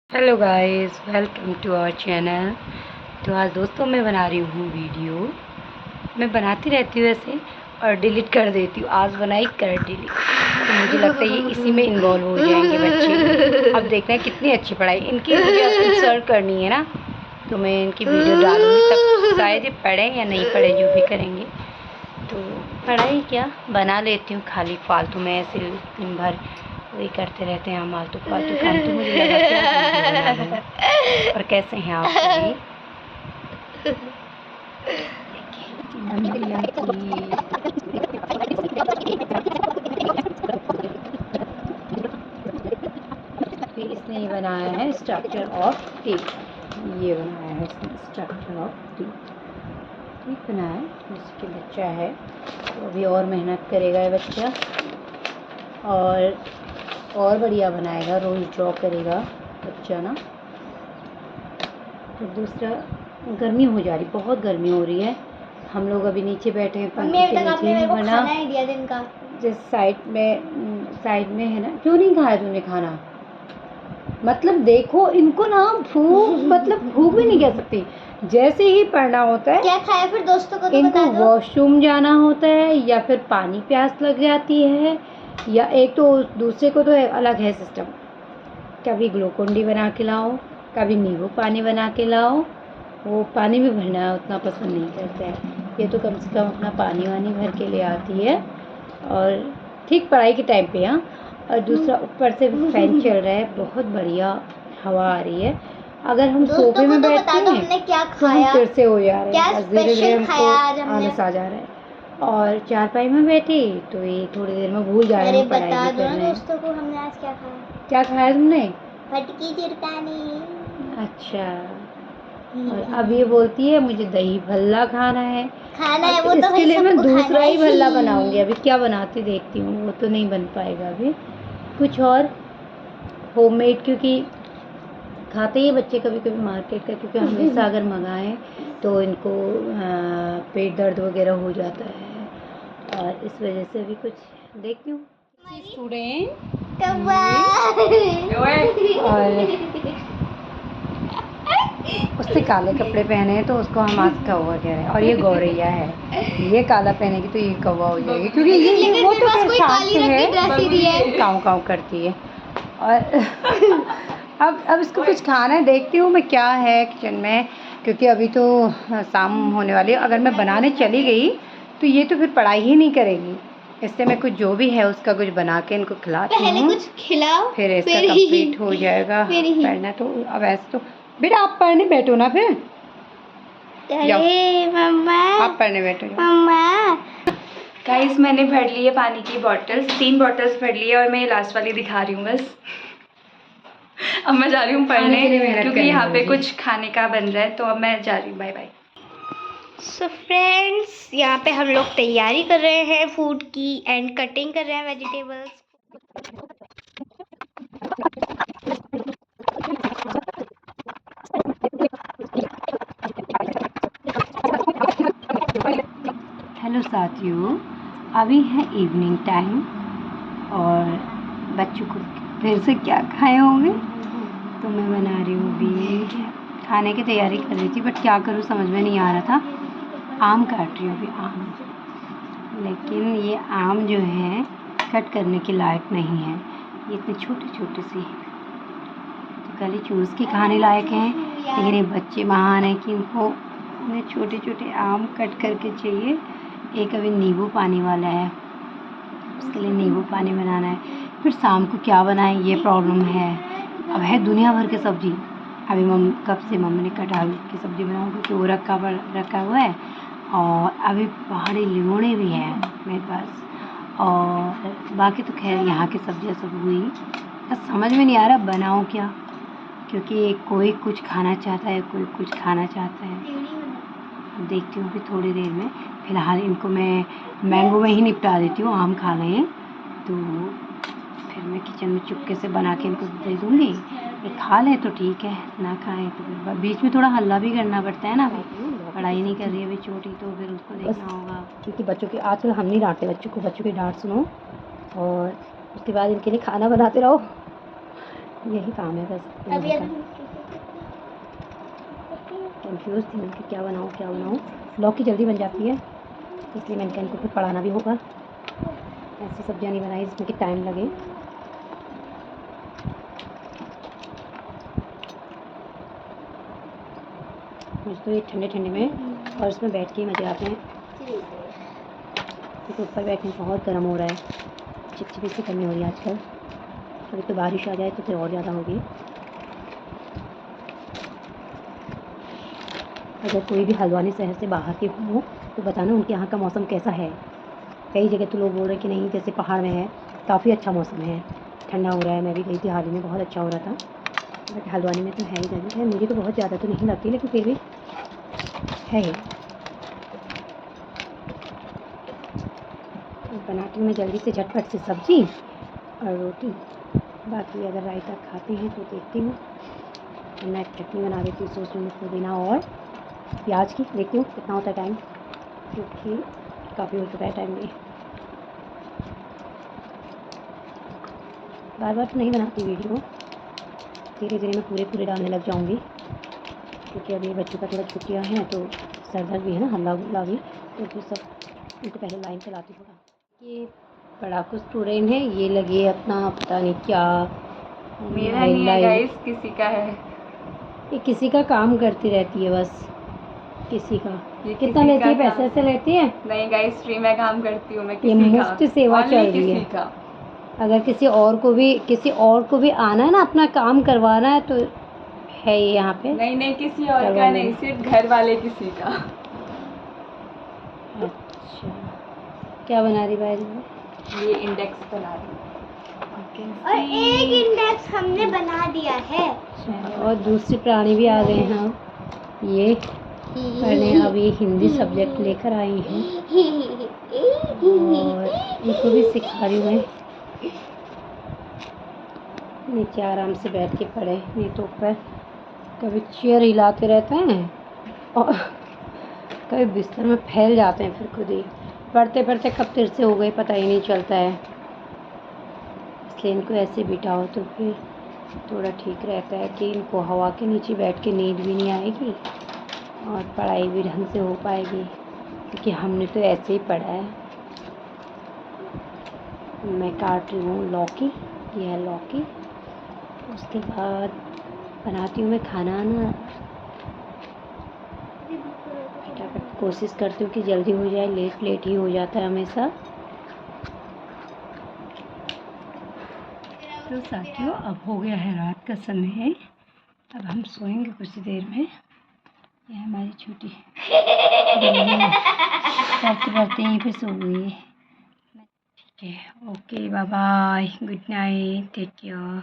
Hello guys, welcome to our channel. तो आज दोस्तों मैं बना रही हूँ वीडियो। मैं बनाती रहती हूँ ऐसे और डिलीट कर देती हूँ। आज बनाई कर डिलीट, तो मुझे लगता है ये इसी में इन्वॉल्व हो जाएंगे बच्चे। अब देखना है कितनी अच्छी पढ़ाई इनकी मुझे इंसर्ट करनी है ना, तो मैं इनकी वीडियो डालूँगी, तब शायद ये पढ़ें या नहीं पढ़ें, जो भी करेंगे। तो पढ़ाई क्या बना लेती हूँ, खाली फालतू में ऐसे दिन भर वही करते रहते हैं हम फालतू फालतू काम। तो मुझे लगा कि आज वीडियो बना लूँ। और कैसे हैं आप सभी? नंदिया की इसने ये बनाया है स्ट्रक्चर ऑफ टीथ। ये बनाया है इसने स्ट्रक्चर ऑफ टीथ। ठीक बनाया है, इसके बच्चा है तो अभी और मेहनत करेगा ये बच्चा, और बढ़िया बनाएगा, रोज़ ड्रॉ करेगा बच्चा ना। तो दूसरा, गर्मी हो जा रही, बहुत गर्मी हो रही है। हम लोग अभी नीचे बैठे हैं पंखे के नीचे, वरना जिस साइड में है ना। क्यों नहीं खाया तूने खाना? मतलब देखो इनको ना भूख मतलब भूख भी नहीं कह सकती। जैसे ही पढ़ना होता है क्या खाया फिर दोस्तों को तो इनको बता दो। वॉशरूम जाना होता है या फिर पानी प्यास लग जाती है, या एक तो दूसरे को तो अलग है सिस्टम। कभी ग्लूकोन डी बना के लाओ, कभी नींबू पानी बना के लाओ। वो पानी भी भरना उतना पसंद नहीं करता है, ये तो कम से कम अपना पानी वानी भर के ले आती है। और ठीक पढ़ाई के टाइम पे। हाँ, और दूसरा ऊपर से फैन चल रहा है, बहुत बढ़िया हवा आ रही है। अगर हम सोफे में तो बैठते बता दो हैं हमने क्या तो हम खाया, फिर से हो जा रहे क्या हैं, धीरे धीरे स्पेशल खाया आज हमको हमने। आलस आ जा रहा है। और चारपाई में बैठे तो ये थोड़ी देर में भूल जा रहे अरे हैं, पढ़ाई बता भी दो कर ना रहे हैं। दोस्तों को हमने आज क्या खाया। क्या खाया तुमने? फटकी चिरकानी। अच्छा। और अब ये बोलती है मुझे दही भल्ला खाना है। खाना है अब वो तो इसके भाई लिए मैं सबको दूसरा खाना ही भल्ला ही। बनाऊंगी। अभी क्या बनाती देखती हूँ, वो तो नहीं बन पाएगा अभी। कुछ और होममेड, क्योंकि खाते ही बच्चे कभी कभी मार्केट का, क्योंकि हमेशा अगर मंगाएं तो इनको पेट दर्द वगैरह हो जाता है, और इस वजह से अभी कुछ देखती हूँ। स्टूडेंट और उससे काले कपड़े पहने हैं तो उसको हम आज कौवा कह रहे हैं, और ये गौरैया है। ये काला पहनेगी तो ये कौवा हो जाएगी, क्योंकि ये वो तो खैर शांत है, काऊ काऊ करती है। और अब इसको कुछ खाना है, देखती हूँ मैं क्या है किचन में, क्योंकि अभी तो शाम होने वाली है। अगर मैं बनाने चली गई तो ये तो फिर पढ़ाई ही नहीं करेगी। इससे मैं कुछ जो भी है उसका कुछ बना के इनको खिलाती हूँ, कुछ खिलाओ फिर इसका कंप्लीट हो जाएगा पढ़ना। तो अब ऐसे तो बेटा आप पढ़ने बैठो ना, फिर अरे मम्मा, आप पढ़ने बैठो। मम्मा गाइस, मैंने भर ली है पानी की बॉटल्स, 3 बॉटल्स भर ली है, और मैं ये लास्ट वाली दिखा रही हूँ बस। अब मैं जा रही हूँ पढ़ने, क्योंकि यहाँ पे कुछ खाने का बन रहा है, तो अब मैं जा रही हूँ। Bye bye. सो फ्रेंड्स, यहाँ पे हम लोग तैयारी कर रहे हैं फूड की एंड कटिंग कर रहे हैं वेजिटेबल्स। हेलो साथियों, अभी है इवनिंग टाइम, और बच्चों को फिर से क्या खाए होंगे, तो मैं बना रही हूँ अभी खाने की तैयारी कर रही थी, बट क्या करूँ समझ में नहीं आ रहा था। आम काट रही हूँ अभी, आम, लेकिन ये आम जो है कट करने के लायक नहीं है, ये इतने छोटे छोटे से, तो खाली चूस के खाने लायक हैं। लेकिन ये बच्चे महान हैं कि इनको इतने छोटे छोटे आम कट करके चाहिए। एक अभी नींबू पानी वाला है, उसके लिए नींबू पानी बनाना है। फिर शाम को क्या बनाएं ये प्रॉब्लम है। अब है दुनिया भर की सब्ज़ी, अभी कब से मम्मी ने कटहल की सब्ज़ी बनाऊँ, क्योंकि वो रखा हुआ है, और अभी पहाड़ी लिमोड़े भी हैं मेरे पास, और बाकी तो खैर यहाँ की सब्जियाँ सब हुई। बस समझ में नहीं आ रहा बनाऊँ क्या, क्योंकि कोई कुछ खाना चाहता है, कोई कुछ खाना चाहता है। अब देखती हूँ कि थोड़ी देर में, फ़िलहाल इनको मैं मैंगो में ही निपटा देती हूँ। आम खा लें तो फिर मैं किचन में चुपके से बना के इनको दे दूँगी। ये खा लें तो ठीक है, ना खाएं तो फिर बीच में थोड़ा हल्ला भी करना पड़ता है ना। अभी पढ़ाई नहीं कर रही है अभी छोटी, तो फिर उसको देखना होगा, क्योंकि बच्चों की आजकल हम नहीं डांटते बच्चों की डांट सुनो, और उसके बाद इनके लिए खाना बनाते रहो। यही काम है बस। अभी कंफ्यूज थी मैं कि क्या बनाऊँ। लौकी जल्दी बन जाती है, इसलिए मैंने कहा इनको फिर पढ़ाना भी होगा। ऐसी सब्जियाँ नहीं बनाई जिसमें कि टाइम लगे। मुझे तो ये ठंडे ठंडे में और इसमें बैठ के ही मज़े आते हैं, क्योंकि ऊपर बैठने बहुत गर्म हो रहा है, चिपचिपी सी गर्मी हो रही है आजकल। अभी तो बारिश आ जाए तो फिर और ज़्यादा होगी। अगर कोई भी हल्द्वानी शहर से बाहर के हो तो बताना उनके यहाँ का मौसम कैसा है। कई जगह तो लोग बोल रहे हैं कि नहीं, जैसे पहाड़ में है काफ़ी अच्छा मौसम है, ठंडा हो रहा है। मैं भी गई थी हाल ही में, बहुत अच्छा हो रहा था। बट हल्द्वानी में तो है ही गर्मी है। मुझे तो बहुत ज़्यादा तो नहीं लगती, लेकिन फिर भी है ही। बनाती हूँ मैं जल्दी से झटपट से सब्ज़ी और रोटी। बाकी अगर रायता खाते हैं तो देखती हूँ। मैं चटनी बना देती हूँ, सोच रही हूँ पुदीना और प्याज की। देखती हूँ कितना होता है टाइम, क्योंकि काफ़ी हो चुका है टाइम भी। बार बार तो नहीं बनाती वीडियो, धीरे धीरे मैं पूरे डालने लग जाऊँगी, क्योंकि अभी बच्चों का थोड़ा छुट्टियाँ हैं तो सर दर्द भी है ना, हल्ला गुल्ला भी, तो फिर सब उनको पहले लाइन चलाती थोड़ा। ये पढ़ाकू स्टूडेंट है, ये लगी है अपना पता नहीं क्या, मेरा नहीं है गाइस, किसी का है। ये किसी का काम करती रहती है बस, किसी का। ये कितना किसी लेती का है, पैसे काम से लेती है? नहीं गाइस, फ्री में काम करती हूँ मैं। ये किसी मुफ्त का सेवा only चल रही किसी है। का। अगर किसी और को भी आना है ना, अपना काम करवाना है, तो है ये यहाँ पे। नहीं किसी और का करवा नहीं, लेना। सिर्फ घर वाले किसी का। अच्छा, क्या बना रही भाई? ये इंडेक्स बना रही हूँ। और एक इंडेक्स हमने बना दिया है। अच्छा, और दूसरे प्राणी भी आ गए हैं ये पढ़ने। अब ये हिंदी सब्जेक्ट लेकर आई हैं और इनको भी सिखा रही हूँ मैं। नीचे आराम से बैठ के पढ़े, नहीं तो ऊपर कभी चेयर हिलाते रहते हैं और कभी बिस्तर में फैल जाते हैं। फिर खुद ही पढ़ते पढ़ते कब देर से हो गई पता ही नहीं चलता है। इसलिए इनको ऐसे बिठाओ तो फिर थोड़ा ठीक रहता है कि इनको हवा के नीचे बैठ के नींद भी नहीं आएगी और पढ़ाई भी ढंग से हो पाएगी, क्योंकि हमने तो ऐसे ही पढ़ा है। मैं काट रही हूँ लौकी, ये है लौकी। उसके बाद बनाती हूँ मैं खाना ना, फटाफट कोशिश करती हूँ कि जल्दी हो जाए, लेट ही हो जाता है हमेशा। तो साथियों, अब हो गया है रात का समय, अब हम सोएंगे कुछ देर में। ये हमारी छोटी पढ़ते पढ़ते यहीं पे सो गई है। ठीक है, okay, bye bye, good night, take care.